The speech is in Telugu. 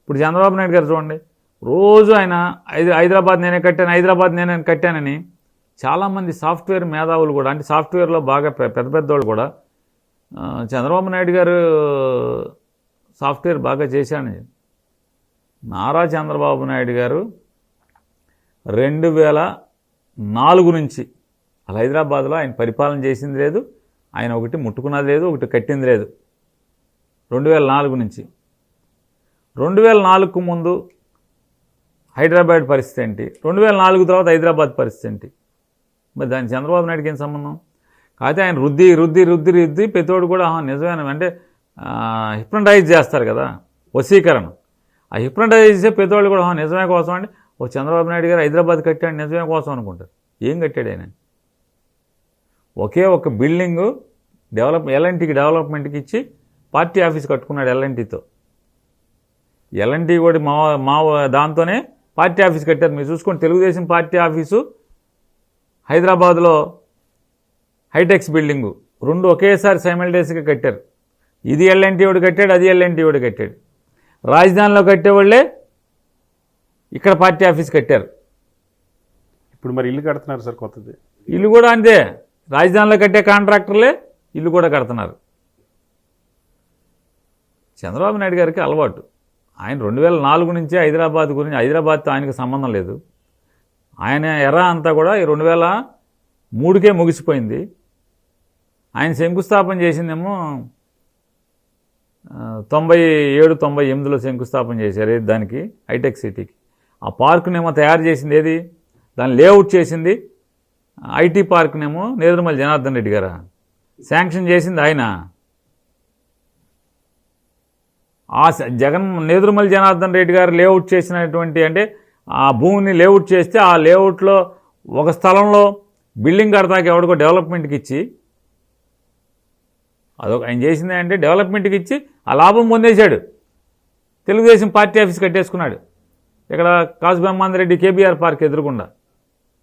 ఇప్పుడు చంద్రబాబు నాయుడు గారు చూడండి, రోజు ఆయన హైదరాబాద్ నేనే కట్టానని చాలామంది సాఫ్ట్వేర్ మేధావులు కూడా, అంటే సాఫ్ట్వేర్లో బాగా పెద్ద పెద్దవాళ్ళు కూడా చంద్రబాబు నాయుడు గారు సాఫ్ట్వేర్ బాగా చేశాడని. నారా చంద్రబాబు నాయుడు గారు 2004 నుంచి అలా హైదరాబాద్లో ఆయన పరిపాలన చేసింది లేదు, ఆయన ఒకటి ముట్టుకున్నది లేదు, ఒకటి కట్టింది లేదు. 2004 నుంచి 2004కు ముందు హైదరాబాద్ పరిస్థితి ఏంటి, 2004 తర్వాత హైదరాబాద్ పరిస్థితి ఏంటి? మరి దాని చంద్రబాబు నాయుడుకి ఏం సంబంధం? కాకపోతే ఆయన రుద్ది ప్రతివాడు కూడా నిజమైన అంటే హిప్నటైజ్ చేస్తారు కదా, వశీకరణ. ఆ హిప్నటైజ్ చేసే ప్రతివాళ్ళు కూడా నిజమే కోసం అంటే చంద్రబాబు నాయుడు గారు హైదరాబాద్ కట్టాడు నిజమే కోసం అనుకుంటారు. ఏం కట్టాడు ఆయన? ఒకే ఒక బిల్డింగు ఎల్ఎన్టీకి డెవలప్మెంట్కి ఇచ్చి పార్టీ ఆఫీస్ కట్టుకున్నాడు ఎల్ఎన్టీతో. ఎల్ఎన్టీ కూడా మా దాంతోనే పార్టీ ఆఫీస్ కట్టారు. మీరు చూసుకోండి, తెలుగుదేశం పార్టీ ఆఫీసు హైదరాబాద్లో హైటెక్స్ బిల్డింగు రెండు ఒకేసారి సైమల్టేనియస్గా కట్టారు. ఇది ఎల్ఎన్టీ వాడు కట్టాడు, అది ఎల్ఎన్టీ వాడు కట్టాడు. రాజధానిలో కట్టేవాళ్ళే ఇక్కడ పార్టీ ఆఫీస్ కట్టారు. ఇప్పుడు మరి ఇల్లు కడుతున్నారు సార్ కొత్తది. ఇల్లు కూడా అంతే, రాజధానిలో కట్టే కాంట్రాక్టర్లే ఇల్లు కూడా కడుతున్నారు. చంద్రబాబు నాయుడు గారికి అలవాటు. ఆయన 2004 నుంచి హైదరాబాద్ గురించి, హైదరాబాద్తో ఆయనకు సంబంధం లేదు. ఆయన ఎరా అంతా కూడా 2003కే ముగిసిపోయింది. ఆయన శంకుస్థాపన చేసిందేమో 97-98లో శంకుస్థాపన చేశారు దానికి, హైటెక్ సిటీకి. ఆ పార్కునేమో తయారు చేసింది ఏది, దాన్ని లేఅవుట్ చేసింది ఐటీ పార్క్నేమో నేదురుమల్లి జనార్దన్ రెడ్డి గారా శాంక్షన్ చేసింది ఆయన. ఆ నేదురుమల్లి జనార్దన్ రెడ్డి గారు లేఅవుట్ చేసినటువంటి, అంటే ఆ భూమిని లేఅవుట్ చేస్తే ఆ లేఅవుట్లో ఒక స్థలంలో బిల్డింగ్ కడతాకి ఎవడికో డెవలప్మెంట్కి ఇచ్చి, అదొక ఆయన చేసింది అంటే డెవలప్మెంట్కి ఇచ్చి ఆ లాభం పొందేశాడు. తెలుగుదేశం పార్టీ ఆఫీస్ కట్టేసుకున్నాడు ఇక్కడ కాసు బ్రహ్మాందరెడ్డి కేబీఆర్ పార్క్ ఎదురుకుండా.